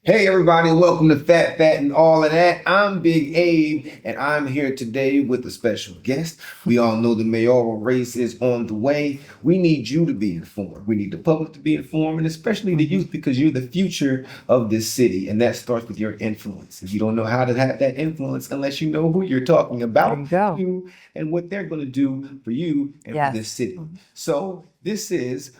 Hey everybody, welcome to Fat and all of that. I'm Big Abe and I'm here today with a special guest. We all know the mayoral race is on the way. We need you to be informed. We need the public to be informed, and especially the youth, because you're the future of this city, and that starts with your influence. If you don't know how to have that influence unless you know who you're talking There about, you go. and what they're going to do for you and for this Yes. city. So this is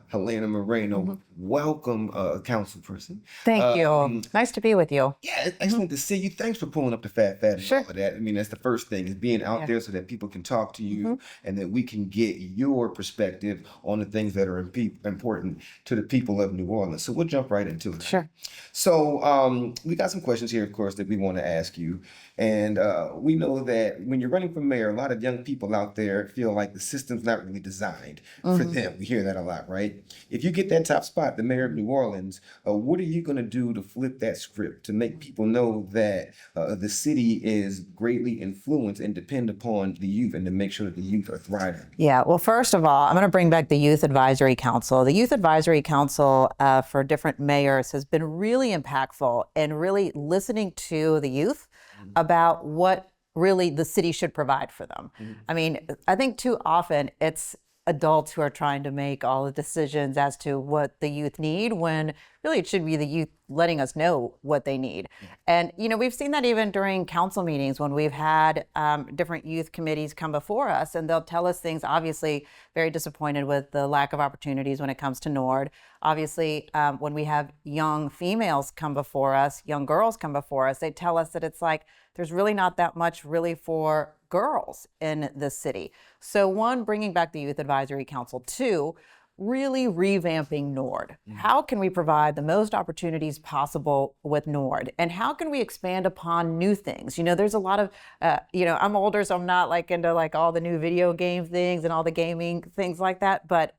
Helena Moreno. Welcome, councilperson. Thank you. Um, Nice to be with you. yeah, it's excellent to see you. Thanks for pulling up the fat and Sure. all of that. I mean, that's the first thing, is being out Yeah. there so that people can talk to you and that we can get your perspective on the things that are important to the people of New Orleans. So we'll jump right into it. Sure. So we got some questions here, of course, that we want to ask you. And we know that when you're running for mayor, a lot of young people out there feel like the system's not really designed for them. We hear that a lot, right? If you get that top spot, the mayor of New Orleans, what are you going to do to flip that script to make people know that the city is greatly influenced and depend upon the youth, and to make sure that the youth are thriving? Yeah. Well, first of all, I'm going to bring back the Youth Advisory Council. The Youth Advisory Council for different mayors has been really impactful in really listening to the youth about what really the city should provide for them. I mean, I think too often it's adults who are trying to make all the decisions as to what the youth need, when really it should be the youth letting us know what they need. And, we've seen that even during council meetings when we've had different youth committees come before us, and they'll tell us things, obviously very disappointed with the lack of opportunities when it comes to Nord. Obviously, when we have young females come before us, young girls come before us, they tell us that it's like, there's really not that much really for girls in the city. So one, bringing back the Youth Advisory Council. Two, really revamping Nord. How can we provide the most opportunities possible with Nord? And how can we expand upon new things? There's a lot of, I'm older, so I'm not like into like all the new video game things and all the gaming things like that. But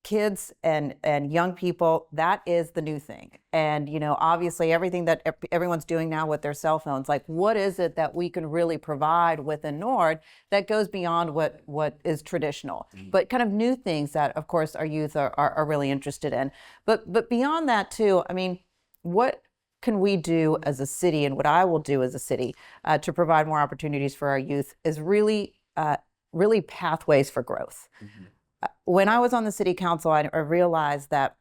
kids and young people, that is the new thing. And obviously everything that everyone's doing now with their cell phones, like what is it that we can really provide within Nord that goes beyond what is traditional, but kind of new things that of course our youth are really interested in. But beyond that too, I mean, what can we do as a city, and what I will do as a city to provide more opportunities for our youth is really pathways for growth. When I was on the city council, I realized that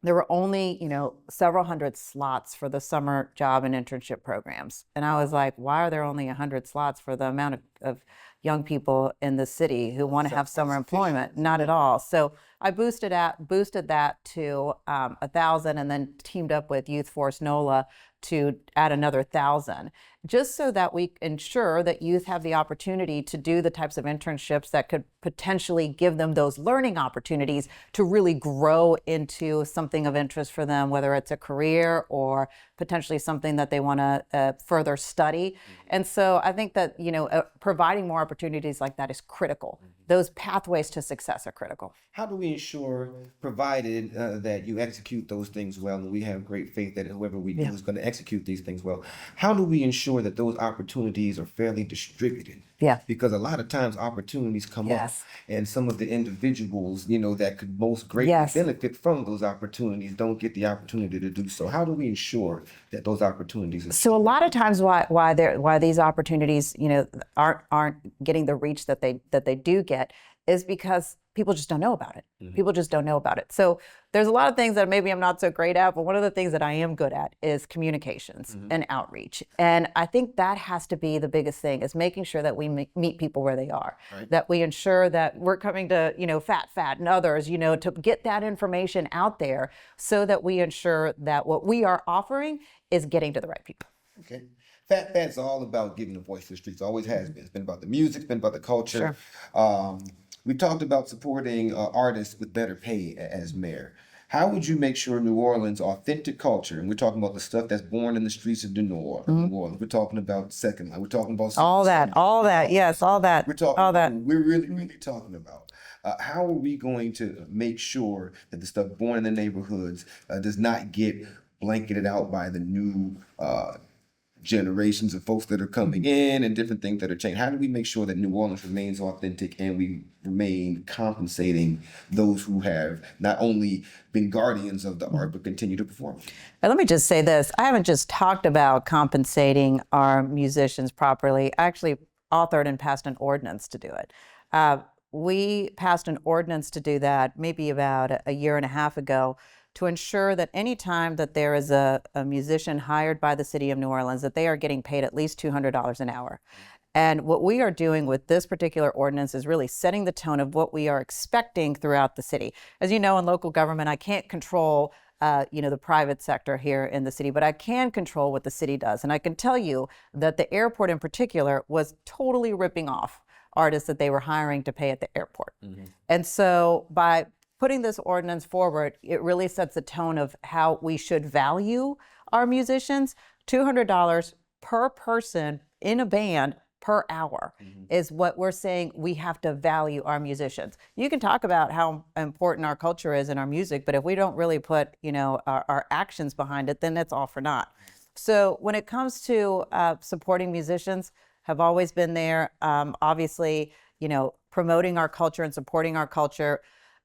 there were only, several hundred slots for the summer job and internship programs. And I was like, why are there only 100 slots for the amount of young people in the city who want to have summer employment? Not at all. So I boosted that to 1,000, and then teamed up with Youth Force NOLA to add another 1,000, just so that we ensure that youth have the opportunity to do the types of internships that could potentially give them those learning opportunities to really grow into something of interest for them, whether it's a career or potentially something that they want to further study. And so I think that, providing more opportunities like that is critical. Those pathways to success are critical. How do we ensure, provided that you execute those things well, and we have great faith that whoever we do is going to execute these things well, how do we ensure that those opportunities are fairly distributed? Yeah. Because a lot of times opportunities come up, and some of the individuals, that could most greatly benefit from those opportunities don't get the opportunity to do so. How do we ensure that those opportunities are... So a lot of times why these opportunities, aren't getting the reach that they do get is because people just don't know about it. People just don't know about it. So there's a lot of things that maybe I'm not so great at, but one of the things that I am good at is communications and outreach. And I think that has to be the biggest thing, is making sure that we meet people where they are, that we ensure that we're coming to, Fat and others, to get that information out there so that we ensure that what we are offering is getting to the right people. Okay. Fat's all about giving a voice to the streets. Always has been. It's been about the music. It's been about the culture. We talked about supporting artists with better pay as mayor. How would you make sure New Orleans' authentic culture, and we're talking about the stuff that's born in the streets of New Orleans, we're talking about Second Line, we're talking about all that, yes, all that, we're talking, all that. We're really talking about. How are we going to make sure that the stuff born in the neighborhoods does not get blanketed out by the new generations of folks that are coming in and different things that are changing? How do we make sure that New Orleans remains authentic and we remain compensating those who have not only been guardians of the art but continue to perform? And let me just say this. I haven't just talked about compensating our musicians properly. I actually authored and passed an ordinance to do it. We passed an ordinance to do that maybe about a year and a half ago, to ensure that any time that there is a musician hired by the city of New Orleans, that they are getting paid at least $200 an hour. And what we are doing with this particular ordinance is really setting the tone of what we are expecting throughout the city. As you know, in local government, I can't control the private sector here in the city, but I can control what the city does. And I can tell you that the airport in particular was totally ripping off artists that they were hiring to pay at the airport. And so by putting this ordinance forward, it really sets the tone of how we should value our musicians. $200 per person in a band per hour is what we're saying we have to value our musicians. You can talk about how important our culture is in our music, but if we don't really put, our actions behind it, then it's all for naught. So when it comes to supporting musicians, have always been there. Obviously, promoting our culture and supporting our culture.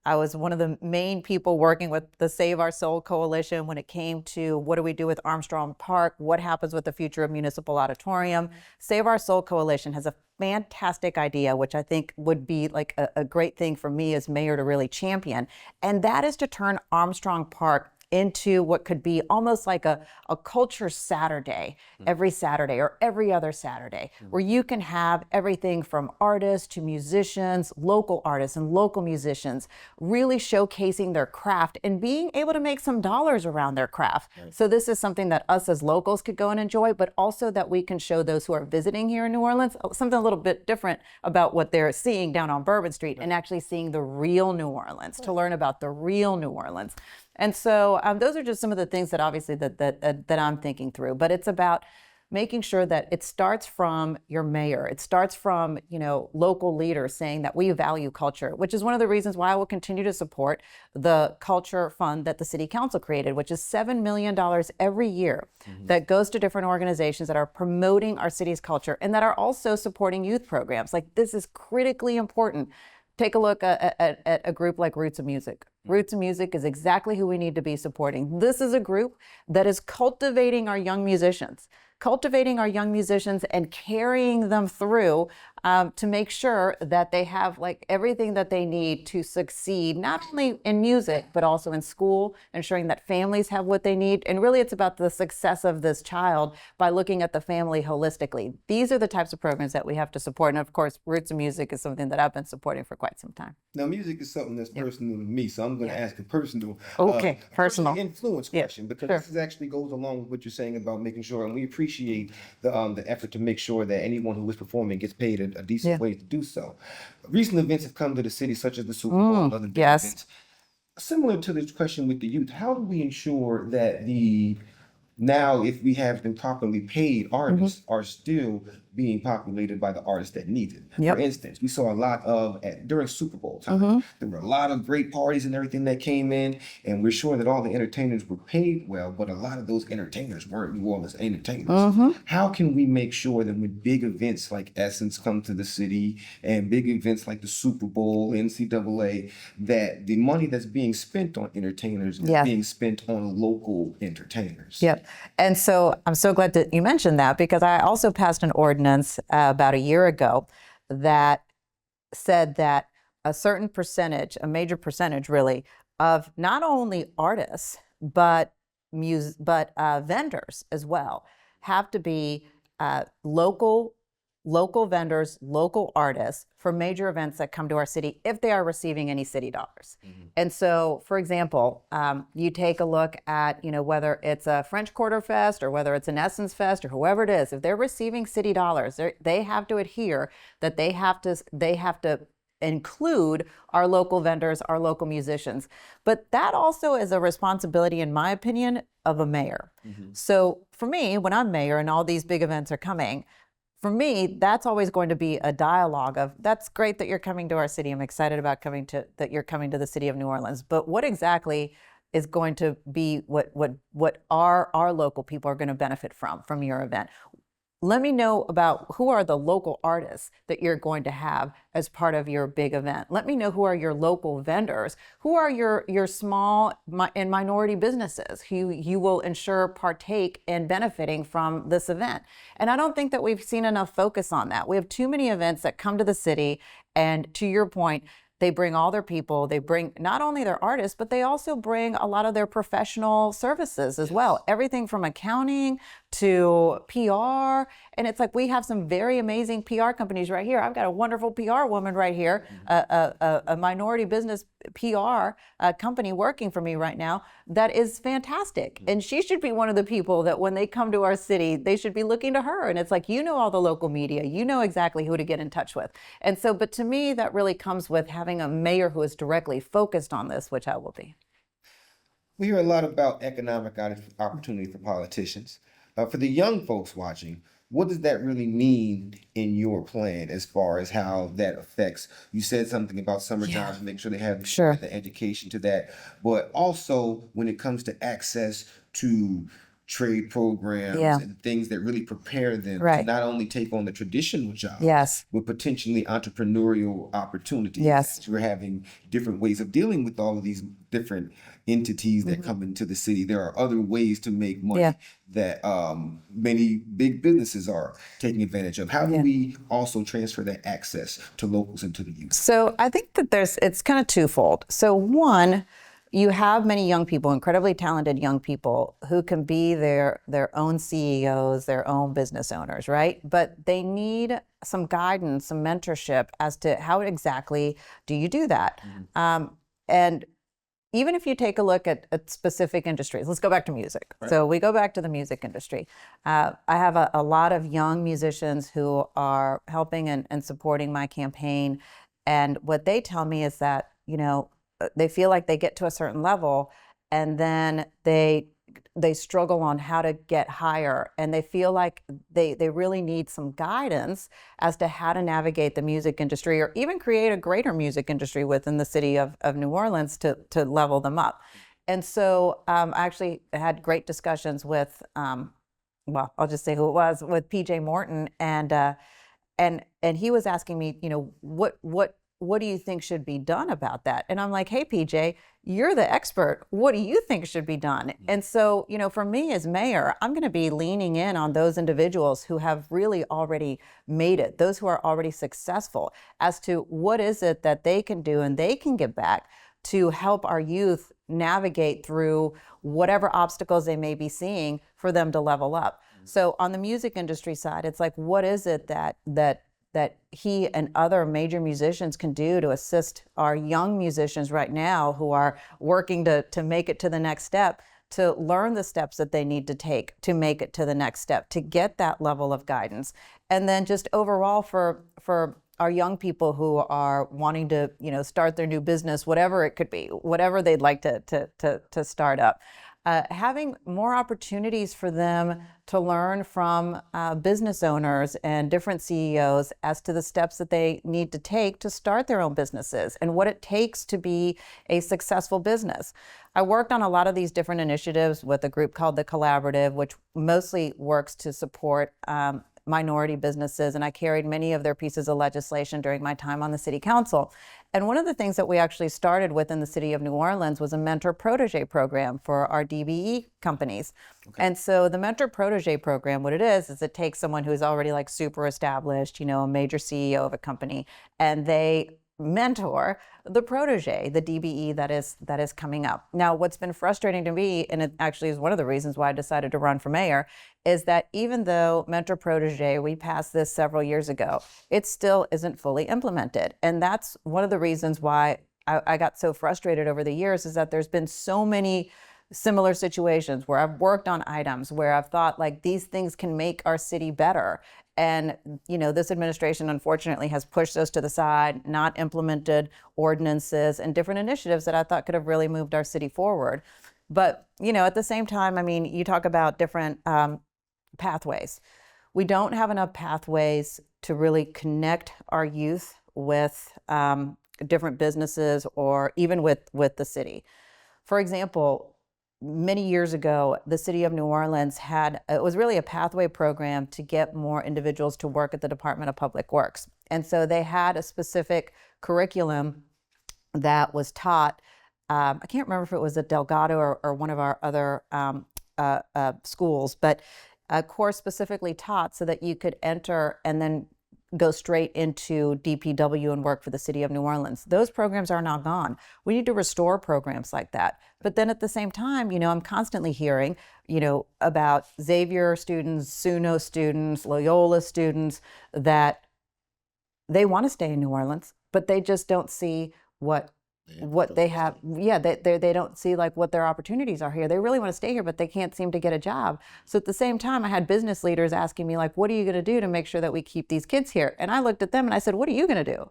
I was one of the main people working with the Save Our Soul Coalition when it came to what do we do with Armstrong Park? What happens with the future of Municipal Auditorium? Save Our Soul Coalition has a fantastic idea, which I think would be like a great thing for me as mayor to really champion. And that is to turn Armstrong Park into what could be almost like a culture Saturday, every Saturday or every other Saturday, where you can have everything from artists to musicians, local artists and local musicians, really showcasing their craft and being able to make some dollars around their craft. So this is something that us as locals could go and enjoy, but also that we can show those who are visiting here in New Orleans something a little bit different about what they're seeing down on Bourbon Street and actually seeing the real New Orleans, to learn about the real New Orleans. And so those are just some of the things that obviously that I'm thinking through. But it's about making sure that it starts from your mayor. It starts from, local leaders saying that we value culture, which is one of the reasons why I will continue to support the culture fund that the city council created, which is $7 million every year that goes to different organizations that are promoting our city's culture and that are also supporting youth programs. Like, this is critically important. Take a look at a group like Roots of Music. Roots of Music is exactly who we need to be supporting. This is a group that is cultivating our young musicians and carrying them through to make sure that they have everything that they need to succeed, not only in music, but also in school, ensuring that families have what they need. And really it's about the success of this child by looking at the family holistically. These are the types of programs that we have to support. And of course, Roots of Music is something that I've been supporting for quite some time. Now, music is something that's personal to me, so I'm going to ask a personal, personal influence question, because this actually goes along with what you're saying about making sure, and we appreciate the effort to make sure that anyone who is performing gets paid a decent way to do so. Recent events have come to the city, such as the Super Bowl and other big events. Similar to this question with the youth, how do we ensure that now, if we have been properly paid, artists are still being populated by the artists that need it? For instance, we saw a lot of, during Super Bowl time, there were a lot of great parties and everything that came in, and we're sure that all the entertainers were paid well, but a lot of those entertainers weren't New Orleans entertainers. How can we make sure that when big events like Essence come to the city and big events like the Super Bowl, NCAA, that the money that's being spent on entertainers is being spent on local entertainers? And so I'm so glad that you mentioned that, because I also passed an ordinance about a year ago that said that a certain percentage, a major percentage really, of not only artists, but vendors as well, have to be local vendors, local artists for major events that come to our city if they are receiving any city dollars. And so, for example, you take a look at, whether it's a French Quarter Fest or whether it's an Essence Fest or whoever it is, if they're receiving city dollars, they have to adhere that they have to include our local vendors, our local musicians. But that also is a responsibility, in my opinion, of a mayor. So for me, when I'm mayor and all these big events are coming, for me, that's always going to be a dialogue of, that's great that you're coming to our city. I'm excited about that you're coming to the city of New Orleans. But what exactly is going to be what our local people are going to benefit from your event. Let me know about who are the local artists that you're going to have as part of your big event. Let me know who are your local vendors, who are your small and minority businesses who you will ensure partake in benefiting from this event. And I don't think that we've seen enough focus on that. We have too many events that come to the city, and to your point, they bring all their people, they bring not only their artists, but they also bring a lot of their professional services as well. Everything from accounting to PR. And it's like, we have some very amazing PR companies right here. I've got a wonderful PR woman right here, a minority business PR company working for me right now that is fantastic. And she should be one of the people that when they come to our city, they should be looking to her. And it's like, you know, all the local media, you know exactly who to get in touch with. And so, but to me, that really comes with having a mayor who is directly focused on this, which I will be. We hear a lot about economic opportunity for politicians. For the young folks watching, what does that really mean in your plan as far as how that affects? You said something about summer jobs, make sure they have the education to that, but also when it comes to access to trade programs and things that really prepare them to not only take on the traditional jobs, but potentially entrepreneurial opportunities. Yes. We're having different ways of dealing with all of these different entities that come into the city. There are other ways to make money that many big businesses are taking advantage of. How do we also transfer that access to locals and to the youth? So I think that it's kind of twofold. So one, you have many young people, incredibly talented young people who can be their own CEOs, their own business owners, right? But they need some guidance, some mentorship as to how exactly do you do that? And even if you take a look at specific industries, let's go back to music. Right. So we go back to the music industry. I have a lot of young musicians who are helping and supporting my campaign. And what they tell me is that, you know, they feel like they get to a certain level and then they struggle on how to get higher, and they feel like they really need some guidance as to how to navigate the music industry or even create a greater music industry within the city of New Orleans to level them up. And so I actually had great discussions with, well, I'll just say who it was, with PJ Morton, and he was asking me, you know, what do you think should be done about that? And I'm like, hey, PJ, you're the expert. What do you think should be done? And so, you know, for me as mayor, I'm going to be leaning in on those individuals who have really already made it, those who are already successful, as to what is it that they can do and they can give back to help our youth navigate through whatever obstacles they may be seeing for them to level up. So on the music industry side, it's like, what is it that he and other major musicians can do to assist our young musicians right now who are working to make it to the next step, to learn the steps that they need to take to make it to the next step, to get that level of guidance. And then just overall for our young people who are wanting to, you know, start their new business, whatever it could be, whatever they'd like to start up. Having more opportunities for them to learn from business owners and different CEOs as to the steps that they need to take to start their own businesses and what it takes to be a successful business. I worked on a lot of these different initiatives with a group called The Collaborative, which mostly works to support minority businesses, and I carried many of their pieces of legislation during my time on the city council. And one of the things that we actually started within the city of New Orleans was a mentor protege program for our DBE companies. Okay. And so the mentor protege program, what it is it takes someone who's already like super established, you know, a major CEO of a company, and they mentor the protege, the DBE that is coming up. Now, what's been frustrating to me, and it actually is one of the reasons why I decided to run for mayor, is that even though mentor protege, we passed this several years ago, it still isn't fully implemented. And that's one of the reasons why I got so frustrated over the years, is that there's been so many similar situations where I've worked on items where I've thought like these things can make our city better. And, you know, this administration unfortunately has pushed those to the side, not implemented ordinances and different initiatives that I thought could have really moved our city forward. But, you know, at the same time, I mean, you talk about different pathways. We don't have enough pathways to really connect our youth with different businesses or even with the city. for example, many years ago, the city of New Orleans had, it was really a pathway program to get more individuals to work at the Department of Public Works. And so they had a specific curriculum that was taught. I can't remember if it was at Delgado or one of our other schools, but a course specifically taught so that you could enter and then go straight into DPW and work for the city of New Orleans. Those programs are now gone. We need to restore programs like that. But then at the same time, I'm constantly hearing, about Xavier students, SUNO students, Loyola students, that they want to stay in New Orleans, but they just don't see what they have. Yeah, they don't see like what their opportunities are here. They really want to stay here, but they can't seem to get a job. So at the same time, I had business leaders asking me like, what are you going to do to make sure that we keep these kids here? And I looked at them and I said, what are you going to do?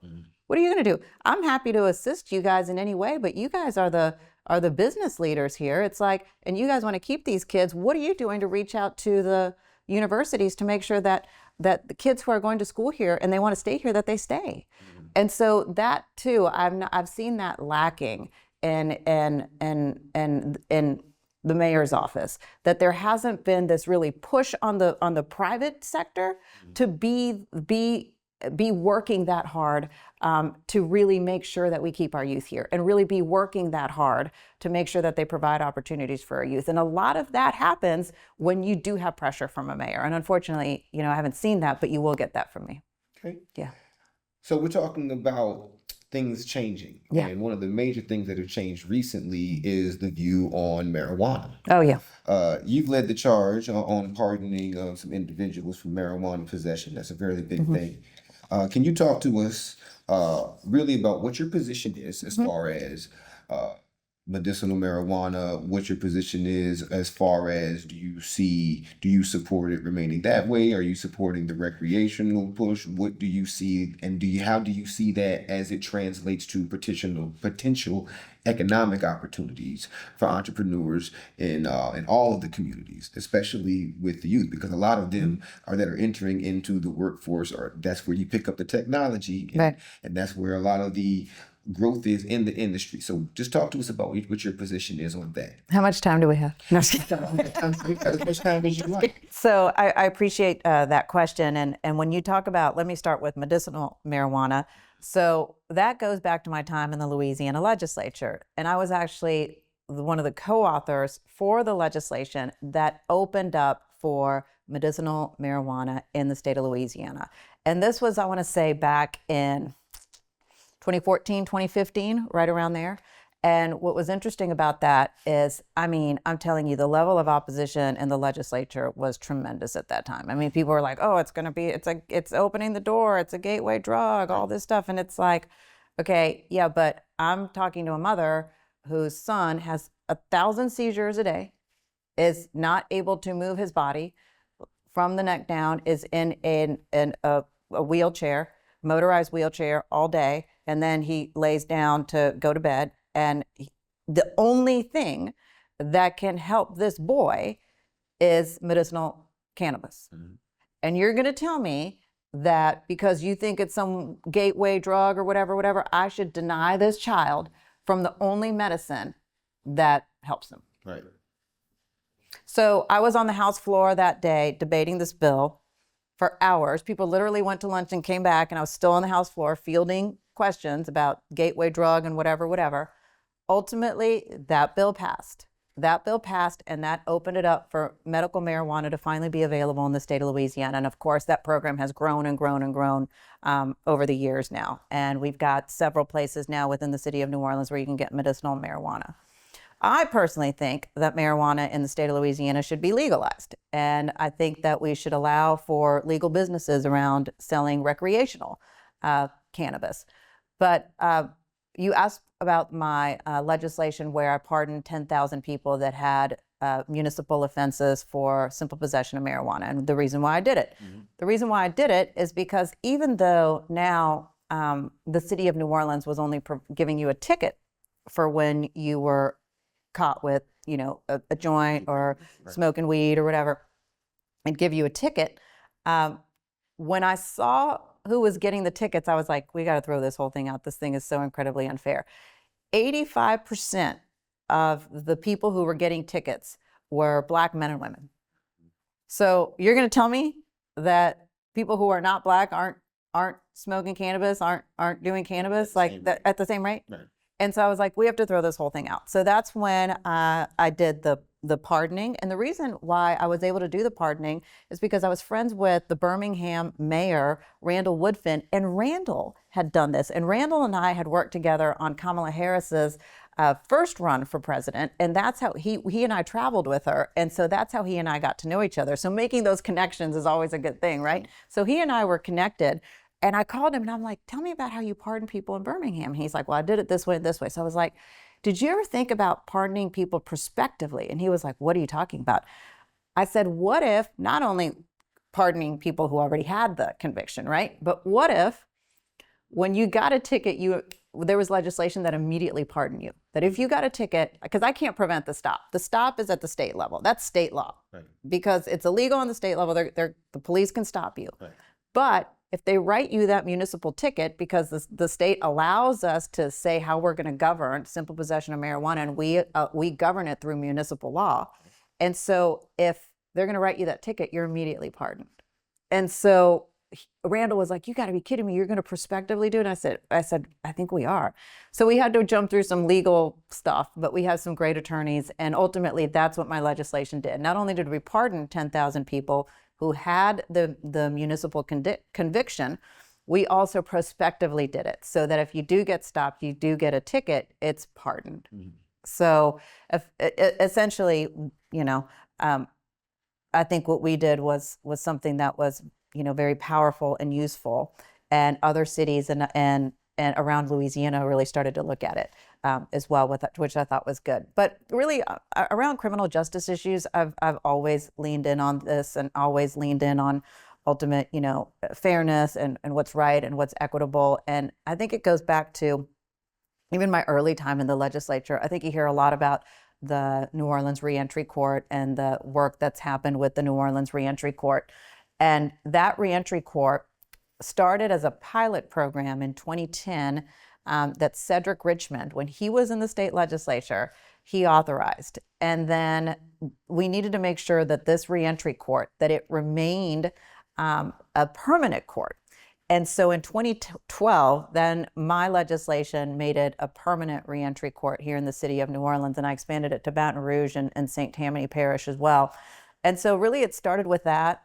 What are you going to do? I'm happy to assist you guys in any way, but you guys are the business leaders here. It's like, and you guys want to keep these kids. What are you doing to reach out to the universities to make sure that the kids who are going to school here and they want to stay here, that they stay? And so that too, I've seen that lacking in the mayor's office, that there hasn't been this really push on the private sector to be working that hard to really make sure that we keep our youth here, and really be working that hard to make sure that they provide opportunities for our youth. And a lot of that happens when you do have pressure from a mayor. And unfortunately, I haven't seen that, but you will get that from me. Okay. Yeah. So we're talking about things changing. Yeah. And one of the major things that have changed recently is the view on marijuana. Oh, yeah. You've led the charge on pardoning of some individuals for marijuana possession. That's a very big thing. Can you talk to us really about what your position is as far as medicinal marijuana, what your position is as far as do you support it remaining that way? Are you supporting the recreational push? What do you see, and how do you see that as it translates to potential economic opportunities for entrepreneurs in all of the communities, especially with the youth, because a lot of them that are entering into the workforce, or that's where you pick up the technology, and that's where a lot of the growth is in the industry. So just talk to us about what your position is on that. How much time do we have? No, As much time as you like. So I appreciate that question. And when you talk about, let me start with medicinal marijuana. So that goes back to my time in the Louisiana legislature. And I was actually one of the co-authors for the legislation that opened up for medicinal marijuana in the state of Louisiana. And this was, I want to say, back in 2014, 2015, right around there. And what was interesting about that is, I'm telling you, the level of opposition in the legislature was tremendous at that time. People were like, oh, it's opening the door, it's a gateway drug, all this stuff. And it's like, okay, yeah, but I'm talking to a mother whose son has 1,000 seizures a day, is not able to move his body from the neck down, is in a wheelchair, motorized wheelchair all day, and then he lays down to go to bed. And the only thing that can help this boy is medicinal cannabis. And you're going to tell me that because you think it's some gateway drug or whatever, I should deny this child from the only medicine that helps him. Right. So I was on the House floor that day debating this bill for hours. People literally went to lunch and came back, and I was still on the House floor fielding questions about gateway drug and whatever. Ultimately, that bill passed. And that opened it up for medical marijuana to finally be available in the state of Louisiana. And of course, that program has grown and grown and grown over the years now. And we've got several places now within the city of New Orleans where you can get medicinal marijuana. I personally think that marijuana in the state of Louisiana should be legalized. And I think that we should allow for legal businesses around selling recreational cannabis. But you asked about my legislation where I pardoned 10,000 people that had municipal offenses for simple possession of marijuana, and the reason why I did it. The reason why I did it is because even though now the city of New Orleans was only giving you a ticket for when you were caught with, a joint or smoking weed or whatever, and give you a ticket, when I saw who was getting the tickets, I was like, we got to throw this whole thing out. This thing is so incredibly unfair. 85% of the people who were getting tickets were Black men and women. So you're going to tell me that people who are not Black aren't smoking cannabis, aren't doing cannabis like that at the same rate? Right. And so I was like, we have to throw this whole thing out. So that's when I did the pardoning. And the reason why I was able to do the pardoning is because I was friends with the Birmingham mayor, Randall Woodfin, and Randall had done this. And Randall and I had worked together on Kamala Harris's first run for president. And that's how he and I traveled with her. And so that's how he and I got to know each other. So making those connections is always a good thing, right? So he and I were connected. And I called him and I'm like, tell me about how you pardon people in Birmingham. He's like, well, I did it this way, this way. So I was like, did you ever think about pardoning people prospectively? And he was like, what are you talking about? I said, what if not only pardoning people who already had the conviction, right? But what if when you got a ticket, there was legislation that immediately pardoned you? That if you got a ticket, because I can't prevent the stop. The stop is at the state level. That's state law. Right. Because it's illegal on the state level. The police can stop you. Right. But if they write you that municipal ticket, because the state allows us to say how we're going to govern simple possession of marijuana, and we govern it through municipal law. And so if they're going to write you that ticket, you're immediately pardoned. And so Randall was like, you got to be kidding me. You're going to prospectively do it? And I said, I think we are. So we had to jump through some legal stuff, but we have some great attorneys. And ultimately, that's what my legislation did. Not only did we pardon 10,000 people who had the municipal conviction, we also prospectively did it so that if you do get stopped, you do get a ticket, it's pardoned. Mm-hmm. So essentially, I think what we did was something that was, very powerful and useful, and other cities and around Louisiana really started to look at it as well, which I thought was good. But really, around criminal justice issues, I've always leaned in on this and always leaned in on ultimate, fairness and what's right and what's equitable. And I think it goes back to even my early time in the legislature. I think you hear a lot about the New Orleans Reentry Court and the work that's happened with the New Orleans Reentry Court. And that Reentry Court started as a pilot program in 2010 that Cedric Richmond, when he was in the state legislature, he authorized. And then we needed to make sure that this reentry court, that it remained a permanent court. And so in 2012, then my legislation made it a permanent reentry court here in the city of New Orleans, and I expanded it to Baton Rouge and St. Tammany Parish as well. And so really it started with that.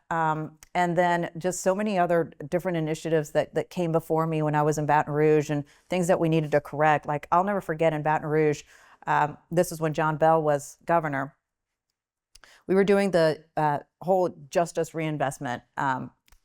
And then just so many other different initiatives that came before me when I was in Baton Rouge, and things that we needed to correct. Like, I'll never forget in Baton Rouge, this is when John Bell was governor. We were doing the whole Justice Reinvestment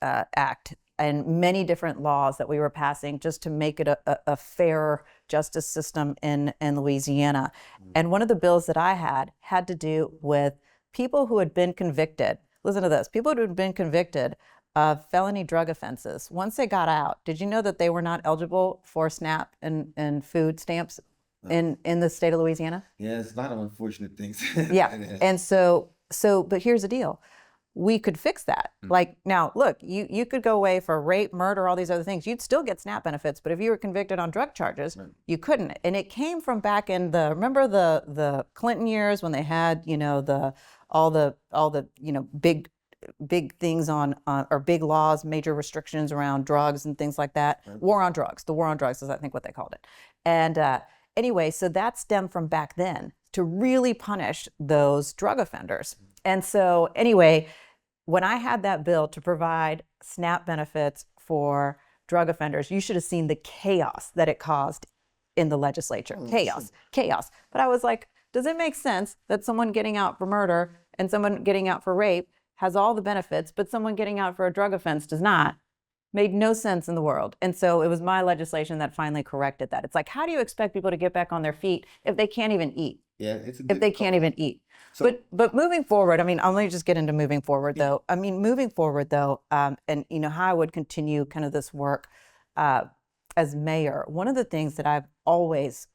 Act and many different laws that we were passing just to make it a fairer justice system in Louisiana. And one of the bills that I had to do with people who had been convicted. Listen to this. People who had been convicted of felony drug offenses. Once they got out, did you know that they were not eligible for SNAP and food stamps in the state of Louisiana? Yeah, it's a lot of unfortunate things. Yeah. And so, but here's the deal. We could fix that. Mm-hmm. Like, now, look, you could go away for rape, murder, all these other things. You'd still get SNAP benefits, but if you were convicted on drug charges, right, you couldn't. And it came from back in remember the Clinton years when they had, all the big things on or big laws, major restrictions around drugs and things like that. Right. War on drugs. The war on drugs is, I think, what they called it. And anyway, so that stemmed from back then to really punish those drug offenders. And so anyway, when I had that bill to provide SNAP benefits for drug offenders, you should have seen the chaos that it caused in the legislature. Chaos. But I was like, does it make sense that someone getting out for murder and someone getting out for rape has all the benefits, but someone getting out for a drug offense does not? Made no sense in the world. And so it was my legislation that finally corrected that. It's like, how do you expect people to get back on their feet if they can't even eat? Yeah, if they can't even eat. So, but moving forward, I mean, I'll let me just get into moving forward though. I mean, moving forward though, and how I would continue kind of this work as mayor. One of the things that I've always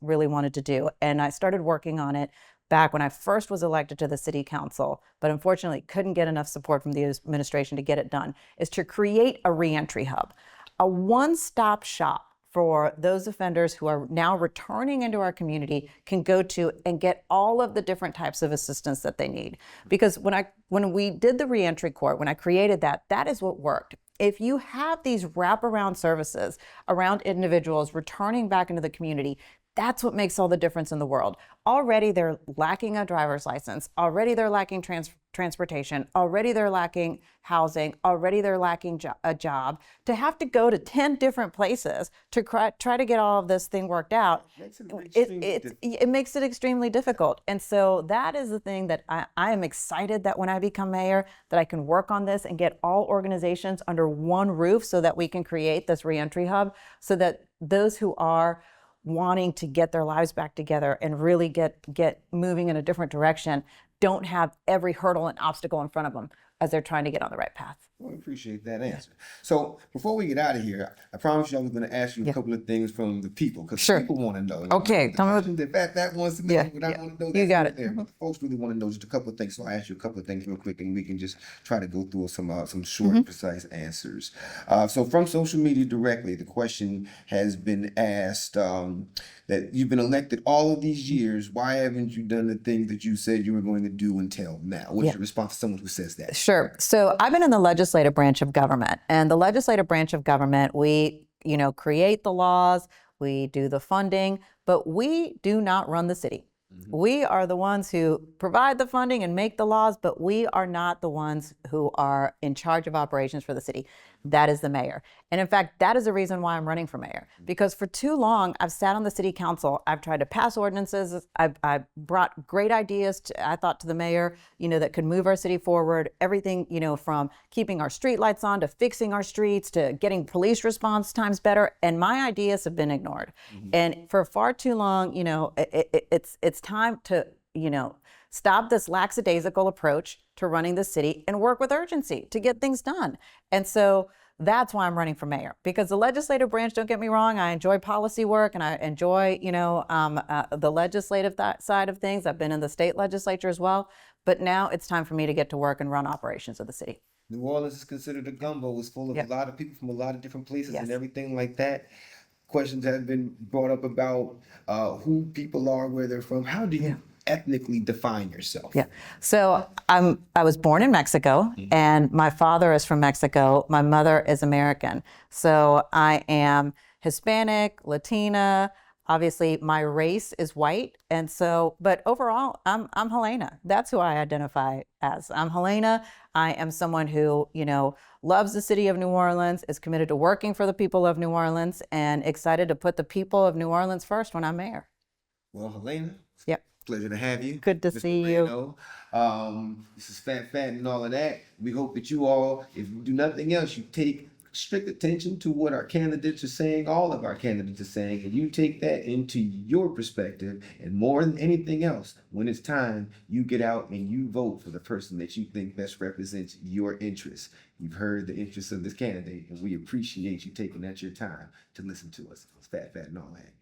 really wanted to do, and I started working on it back when I first was elected to the city council, but unfortunately couldn't get enough support from the administration to get it done, is to create a reentry hub, a one-stop shop for those offenders who are now returning into our community can go to and get all of the different types of assistance that they need. Because when we did the reentry court, when I created that, that is what worked. If you have these wraparound services around individuals returning back into the community, that's what makes all the difference in the world. Already they're lacking a driver's license. Already they're lacking transportation. Already they're lacking housing. Already they're lacking a job. To have to go to 10 different places to try to get all of this thing worked out, it makes it extremely difficult. And so that is the thing that I am excited that when I become mayor, that I can work on this and get all organizations under one roof so that we can create this reentry hub so that those who are wanting to get their lives back together and really get moving in a different direction don't have every hurdle and obstacle in front of them as they're trying to get on the right path. Well, I appreciate that answer. So before we get out of here, I promise you I was going to ask you a couple of things from the people because people want to know. Okay. Tell me what that wants to know. But I want to know that you got it. there. But folks really want to know just a couple of things. So I'll ask you a couple of things real quick and we can just try to go through some short, precise answers. So from social media directly, the question has been asked that you've been elected all of these years. Why haven't you done the things that you said you were going to do until now? What's your response to someone who says that? Sure. So I've been in the legislative branch of government, and the legislative branch of government, we, create the laws, we do the funding, but we do not run the city. We are the ones who provide the funding and make the laws, but we are not the ones who are in charge of operations for the city. That is the mayor. And in fact, that is the reason why I'm running for mayor, because for too long, I've sat on the city council. I've tried to pass ordinances. I brought great ideas, I thought, to the mayor, that could move our city forward. Everything, from keeping our street lights on to fixing our streets to getting police response times better. And my ideas have been ignored. And for far too long, it's time to, stop this lackadaisical approach to running the city and work with urgency to get things done. And so that's why I'm running for mayor, because the legislative branch, don't get me wrong, I enjoy policy work and I enjoy, the legislative side of things. I've been in the state legislature as well, but now it's time for me to get to work and run operations of the city. New Orleans is considered a gumbo. It's full of a lot of people from a lot of different places and everything like that. Questions have been brought up about who people are, where they're from. How do you ethnically define yourself? So I was born in Mexico, and my father is from Mexico. My mother is American. So I am Hispanic, Latina. Obviously, my race is white, and so, but overall, I'm Helena. That's who I identify as. I'm Helena. I am someone who, loves the city of New Orleans, is committed to working for the people of New Orleans, and excited to put the people of New Orleans first when I'm mayor. Well, Helena, pleasure to have you. Good to see you. This is fat and all of that. We hope that you all, if you do nothing else, you take strict attention to what our candidates are saying, all of our candidates are saying, and you take that into your perspective. And more than anything else, when it's time, you get out and you vote for the person that you think best represents your interests. You've heard the interests of this candidate, and we appreciate you taking out your time to listen to us. It's fat and all that.